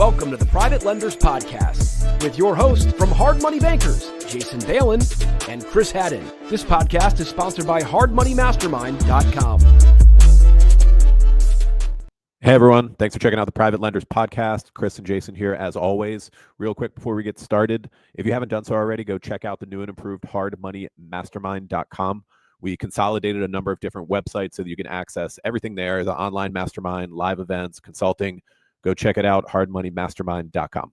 Welcome to the Private Lenders Podcast with your hosts from Hard Money Bankers, Jason Balin and Chris Haddon. This podcast is sponsored by hardmoneymastermind.com. Hey everyone, thanks for checking out the Private Lenders Podcast. Chris and Jason here as always. Real quick before we get started, if you haven't done so already, go check out the new and improved hardmoneymastermind.com. We consolidated a number of different websites so that you can access everything there, the online mastermind, live events, consulting. Go check it out, hardmoneymastermind.com.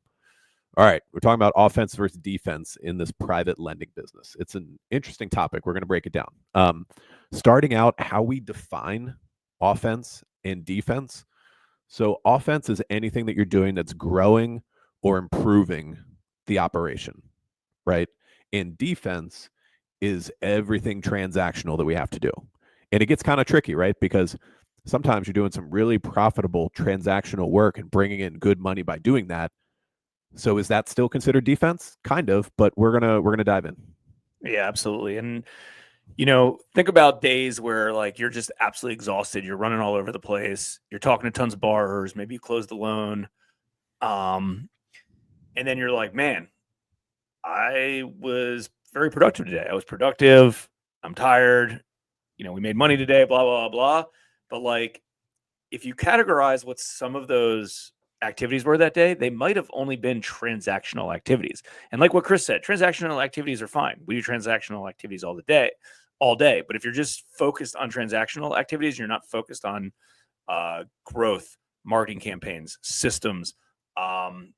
All right, we're talking about offense versus defense in this private lending business. It's an interesting topic. We're going to break it down. Starting out, how we define offense and defense. So offense is anything that you're doing that's growing or improving the operation, right? And defense is everything transactional that we have to do. And it gets kind of tricky, right? Because sometimes you're doing some really profitable transactional work and bringing in good money by doing that. So is that still considered defense? Kind of, but we're gonna dive in. Yeah, absolutely. And think about days where like you're just absolutely exhausted, you're running all over the place, you're talking to tons of borrowers, maybe you close the loan, and then you're like, man, I was very productive today. I was productive. I'm tired. We made money today, blah, blah, blah. But like, if you categorize what some of those activities were that day, they might have only been transactional activities. And like what Chris said, transactional activities are fine. We do transactional activities all day. But if you're just focused on transactional activities, you're not focused on growth, marketing campaigns, systems, helping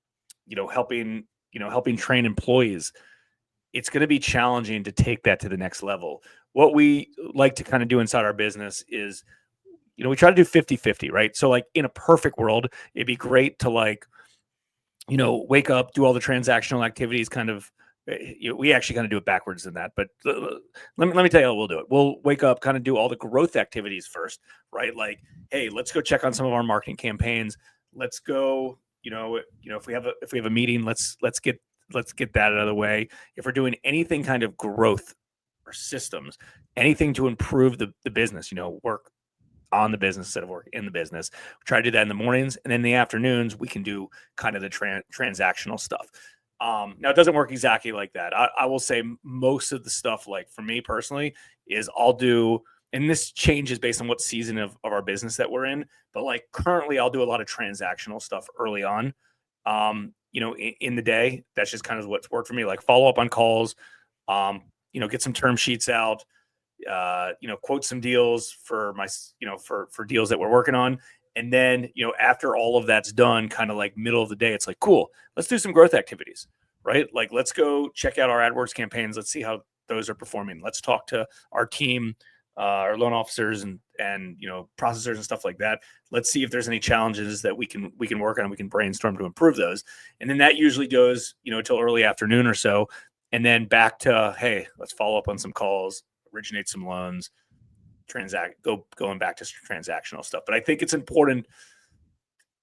train employees, it's going to be challenging to take that to the next level. What we like to kind of do inside our business is, we try to do 50-50, right? So like in a perfect world, it'd be great to wake up, do all the transactional activities kind of, we actually kind of do it backwards than that. But let me tell you how we'll do it. We'll wake up, kind of do all the growth activities first, right? Like, hey, let's go check on some of our marketing campaigns. Let's go, if we have a meeting, let's get that out of the way. If we're doing anything kind of growth or systems, anything to improve the business, work on the business instead of work in the business. We try to do that in the mornings, and then in the afternoons, we can do kind of the transactional stuff. Now, it doesn't work exactly like that. I will say most of the stuff, like for me personally, is I'll do, and this changes based on what season of our business that we're in, but like currently I'll do a lot of transactional stuff early on. In the day, that's just kind of what's worked for me. Like follow up on calls, get some term sheets out, quote some deals for my, for deals that we're working on. And then, after all of that's done, kind of like middle of the day, it's like, cool, let's do some growth activities, right? Like, let's go check out our AdWords campaigns. Let's see how those are performing. Let's talk to our team, our loan officers and processors and stuff like that. Let's see if there's any challenges that we can work on. We can brainstorm to improve those. And then that usually goes, till early afternoon or so. And then back to, hey, let's follow up on some calls, originate some loans, going back to transactional stuff. But I think it's important,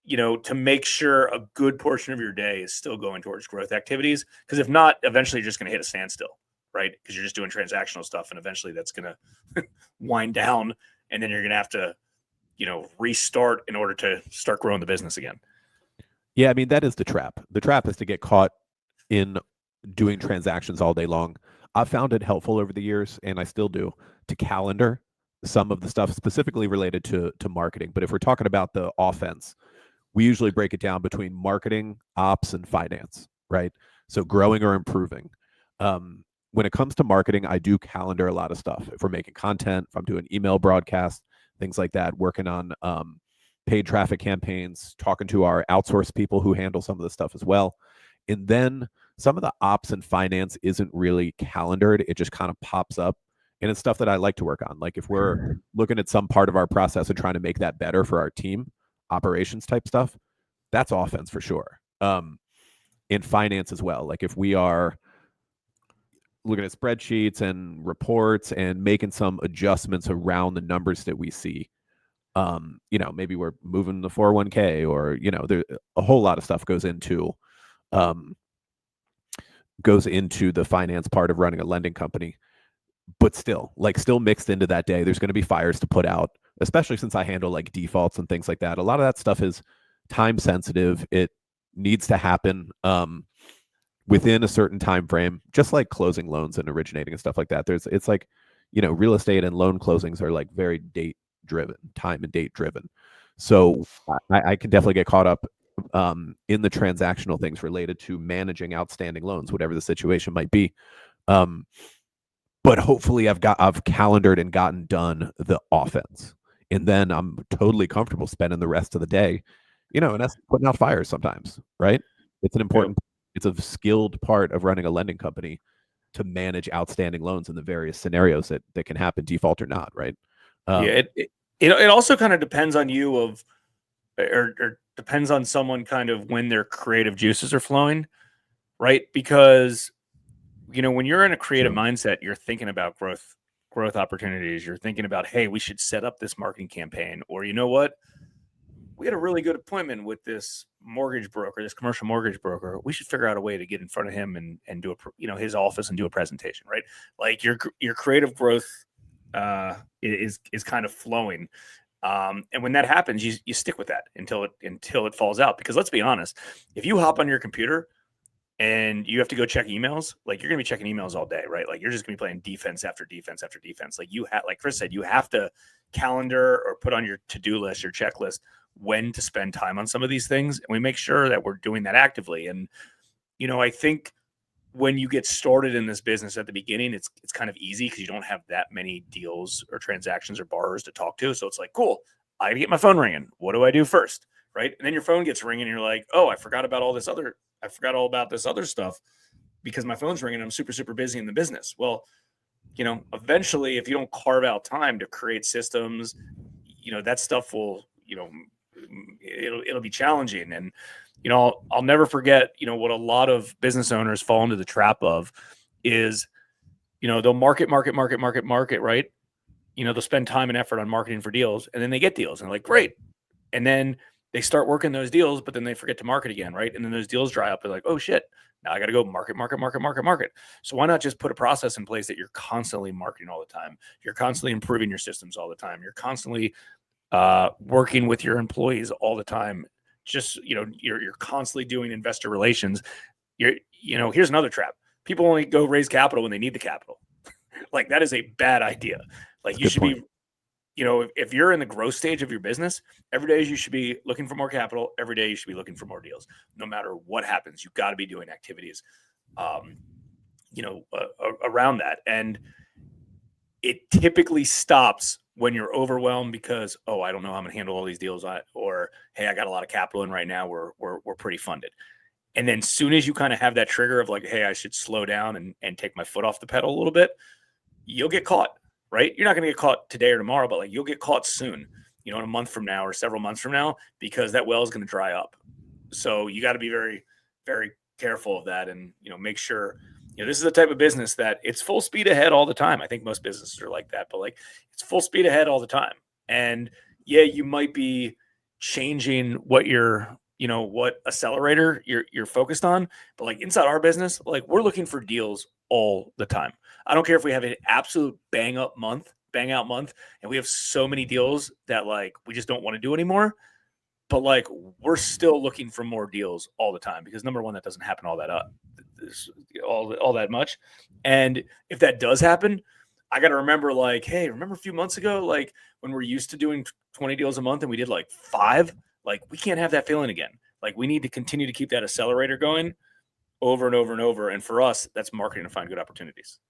to make sure a good portion of your day is still going towards growth activities. Because if not, eventually you're just going to hit a standstill, right? Because you're just doing transactional stuff, and eventually that's going to wind down, and then you're going to have to, restart in order to start growing the business again. Yeah, I mean, that is the trap. The trap is to get caught in doing transactions all day long. I've found it helpful over the years, and I still do, to calendar some of the stuff specifically related to marketing. But if we're talking about the offense, we usually break it down between marketing, ops, and finance, right? So growing or improving. When it comes to marketing, I do calendar a lot of stuff. If we're making content, if I'm doing email broadcasts, things like that, working on paid traffic campaigns, talking to our outsourced people who handle some of the stuff as well. And then some of the ops and finance isn't really calendared. It just kind of pops up. And it's stuff that I like to work on. Like if we're looking at some part of our process and trying to make that better for our team, operations type stuff, that's offense for sure. In finance as well. Like if we are looking at spreadsheets and reports and making some adjustments around the numbers that we see, maybe we're moving the 401k or, there a whole lot of stuff goes into the finance part of running a lending company. But still mixed into that day, there's going to be fires to put out, especially since I handle like defaults and things like that. A lot of that stuff is time sensitive. It needs to happen within a certain time frame, just like closing loans and originating and stuff like that. It's like, real estate and loan closings are like very date driven, time and date driven. So I can definitely get caught up in the transactional things related to managing outstanding loans, whatever the situation might be. But hopefully I've calendared and gotten done the offense. And then I'm totally comfortable spending the rest of the day, and that's putting out fires sometimes, right? It's an important, it's a skilled part of running a lending company to manage outstanding loans in the various scenarios that can happen, default or not, right? It also kind of depends on you or depends on someone kind of when their creative juices are flowing, right? Because when you're in a creative mindset, you're thinking about growth opportunities. You're thinking about, hey, we should set up this marketing campaign, or you know what? We had a really good appointment with this mortgage broker, this commercial mortgage broker. We should figure out a way to get in front of him and do his office and do a presentation, right? Like your creative growth is kind of flowing. And when that happens, you stick with that until it falls out. Because let's be honest, if you hop on your computer and you have to go check emails, like you're going to be checking emails all day, right? Like you're just going to be playing defense after defense after defense. Like like Chris said, you have to calendar or put on your to-do list, your checklist, when to spend time on some of these things. And we make sure that we're doing that actively. And, I think when you get started in this business at the beginning, it's kind of easy because you don't have that many deals or transactions or borrowers to talk to. So it's like, cool, I got to get my phone ringing. What do I do first? Right. And then your phone gets ringing and you're like, oh, I forgot all about this other stuff because my phone's ringing. I'm super, super busy in the business. Well, eventually, if you don't carve out time to create systems, that stuff will, it'll be challenging. And, I'll never forget, what a lot of business owners fall into the trap of is, they'll market, right? They'll spend time and effort on marketing for deals, and then they get deals and they're like, great. And then they start working those deals, but then they forget to market again, right? And then those deals dry up. They're like, oh shit, now I got to go market. So why not just put a process in place that you're constantly marketing all the time? You're constantly improving your systems all the time. You're constantly working with your employees all the time. Just, you're constantly doing investor relations. Here's another trap. People only go raise capital when they need the capital. Like that is a bad idea. Like you should be, if you're in the growth stage of your business, every day you should be looking for more capital. Every day you should be looking for more deals. No matter what happens, you've got to be doing activities, around that. And it typically stops when you're overwhelmed because, oh, I don't know how I'm going to handle all these deals, or hey, I got a lot of capital in right now. We're pretty funded. And then soon as you kind of have that trigger of like, hey, I should slow down and take my foot off the pedal a little bit, you'll get caught. Right? You're not going to get caught today or tomorrow, but like you'll get caught soon, in a month from now or several months from now, because that well is going to dry up. So you got to be very, very careful of that and, make sure, this is the type of business that it's full speed ahead all the time. I think most businesses are like that, but like it's full speed ahead all the time. And yeah, you might be changing what what accelerator you're focused on, but like inside our business, like we're looking for deals all the time. I don't care if we have an absolute bang out month, and we have so many deals that like we just don't want to do anymore. But like we're still looking for more deals all the time because number one, that doesn't happen all that much. And if that does happen, I got to remember like, hey, remember a few months ago, like when we're used to doing 20 deals a month and we did like 5, like we can't have that feeling again. Like we need to continue to keep that accelerator going over and over and over. And for us, that's marketing to find good opportunities.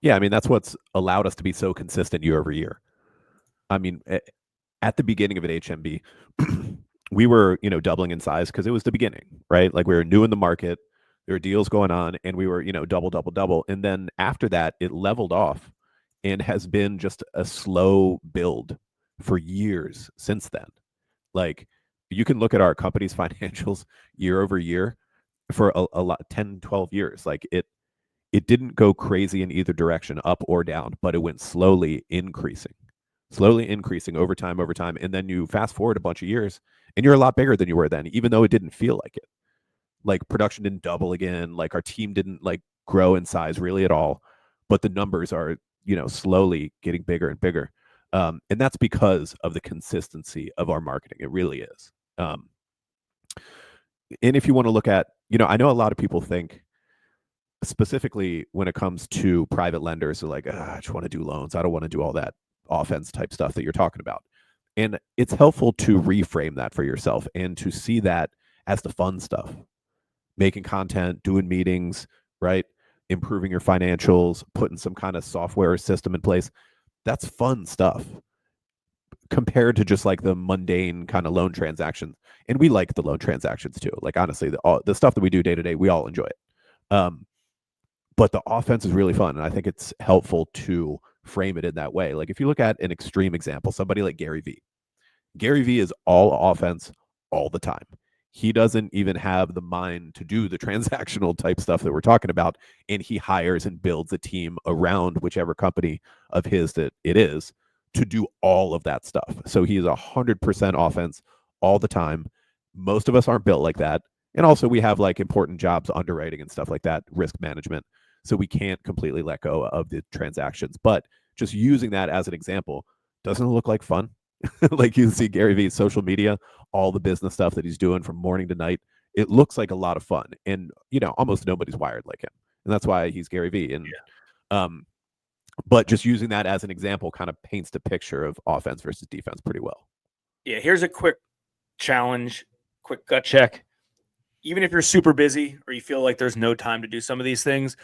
Yeah, I mean, that's what's allowed us to be so consistent year over year. I mean, at the beginning of an HMB, we were, doubling in size because it was the beginning, right? Like we were new in the market, there were deals going on, and we were, double. And then after that, it leveled off and has been just a slow build for years since then. Like you can look at our company's financials year over year for a lot, 10, 12 years. Like it didn't go crazy in either direction, up or down, but it went slowly increasing over time. And then you fast forward a bunch of years and you're a lot bigger than you were then, even though it didn't feel like it. Like production didn't double again. Like our team didn't like grow in size really at all, but the numbers are, slowly getting bigger and bigger. And that's because of the consistency of our marketing. It really is. And if you want to look at, I know a lot of people think, specifically when it comes to private lenders, they're like, I just want to do loans. I don't want to do all that offense type stuff that you're talking about. And it's helpful to reframe that for yourself and to see that as the fun stuff, making content, doing meetings, right? Improving your financials, putting some kind of software or system in place. That's fun stuff compared to just like the mundane kind of loan transactions. And we like the loan transactions too. Like, honestly, the stuff that we do day to day, we all enjoy it. But the offense is really fun. And I think it's helpful to frame it in that way. Like, if you look at an extreme example, somebody like Gary Vee. Gary Vee is all offense all the time. He doesn't even have the mind to do the transactional type stuff that we're talking about. And he hires and builds a team around whichever company of his that it is to do all of that stuff. So he is 100% offense all the time. Most of us aren't built like that. And also we have like important jobs, underwriting and stuff like that, risk management. So we can't completely let go of the transactions. But just using that as an example, doesn't it look like fun? Like, you see Gary Vee's social media, all the business stuff that he's doing from morning to night. It looks like a lot of fun. And, almost nobody's wired like him. And that's why he's Gary Vee. And, but just using that as an example kind of paints the picture of offense versus defense pretty well. Yeah. Here's a quick challenge, quick gut check. Even if you're super busy or you feel like there's no time to do some of these things,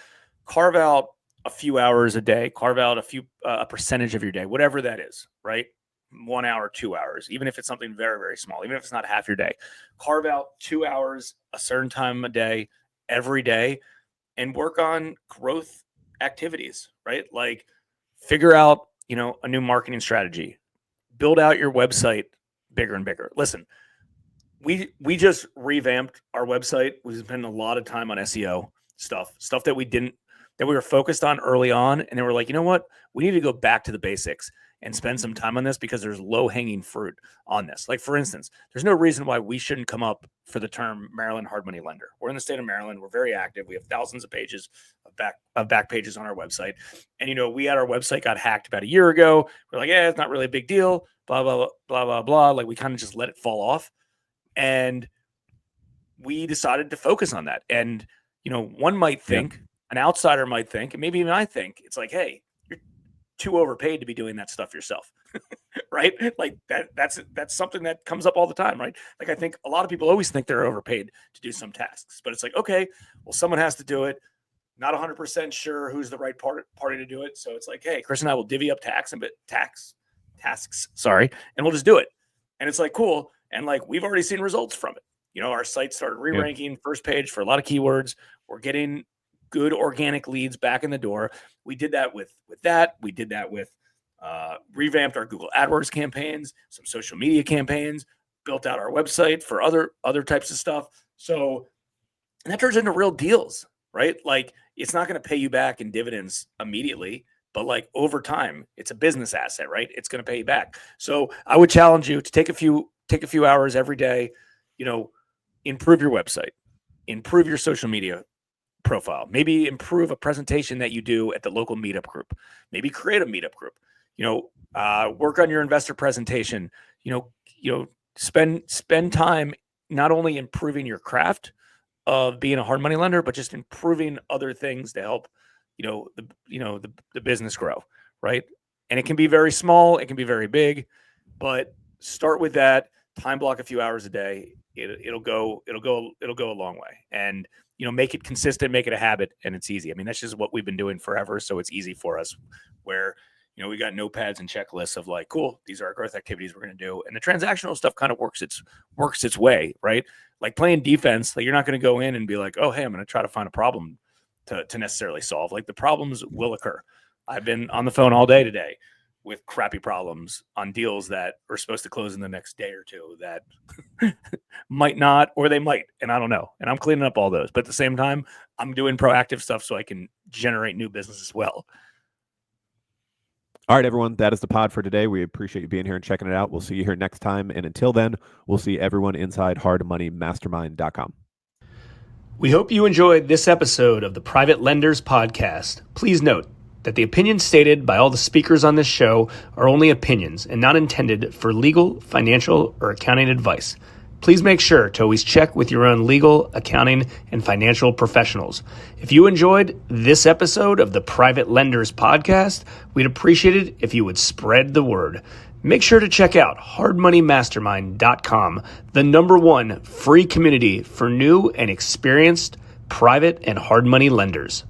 carve out a few hours a day, carve out a percentage of your day, whatever that is, right? 1 hour, 2 hours, even if it's something very, very small, even if it's not half your day, carve out 2 hours, a certain time a day, every day, and work on growth activities, right? Like, figure out, a new marketing strategy, build out your website bigger and bigger. Listen, we just revamped our website. We spent a lot of time on SEO stuff that we were focused on early on. And then we're like, you know what? We need to go back to the basics and spend some time on this because there's low hanging fruit on this. Like, for instance, there's no reason why we shouldn't come up for the term Maryland hard money lender. We're in the state of Maryland. We're very active. We have thousands of pages of back pages on our website. And, we had our website got hacked about a year ago. We're like, yeah, it's not really a big deal, blah, blah, blah, blah, blah, blah. Like, we kind of just let it fall off. And we decided to focus on that. And, one might think, an outsider might think, and maybe even I think, it's like, hey, you're too overpaid to be doing that stuff yourself, right? Like that's something that comes up all the time, right? Like, I think a lot of people always think they're overpaid to do some tasks, but it's like, okay, well, someone has to do it. Not 100% sure who's the right party to do it. So it's like, hey, Chris and I will divvy up tasks, and we'll just do it. And it's like, cool. And like, we've already seen results from it. Our site started re-ranking first page for a lot of keywords. We're getting good organic leads back in the door. We did that with that. We did that with revamped our Google AdWords campaigns, some social media campaigns, built out our website for other types of stuff. So, and that turns into real deals, right? Like, it's not going to pay you back in dividends immediately, but like over time, it's a business asset, right? It's going to pay you back. So I would challenge you to take a few hours every day, improve your website, improve your social media profile, maybe improve a presentation that you do at the local meetup group, maybe create a meetup group, work on your investor presentation, spend time not only improving your craft of being a hard money lender, but just improving other things to help, the business grow. Right. And it can be very small. It can be very big, but start with that. Time block a few hours a day. It'll go a long way. And, make it consistent, make it a habit, and it's easy. I mean, that's just what we've been doing forever. So it's easy for us where, we got notepads and checklists of like, cool, these are our growth activities we're going to do. And the transactional stuff kind of works its way, right? Like playing defense, like you're not going to go in and be like, oh, hey, I'm going to try to find a problem to necessarily solve. Like, the problems will occur. I've been on the phone all day today with crappy problems on deals that are supposed to close in the next day or two that might not, or they might, and I don't know. And I'm cleaning up all those. But at the same time, I'm doing proactive stuff so I can generate new business as well. All right, everyone, that is the pod for today. We appreciate you being here and checking it out. We'll see you here next time. And until then, we'll see everyone inside hardmoneymastermind.com. We hope you enjoyed this episode of the Private Lenders Podcast. Please note that the opinions stated by all the speakers on this show are only opinions and not intended for legal, financial, or accounting advice. please make sure to always check with your own legal, accounting, and financial professionals. If you enjoyed this episode of the Private Lenders Podcast, we'd appreciate it if you would spread the word. Make sure to check out hardmoneymastermind.com, the #1 free community for new and experienced private and hard money lenders.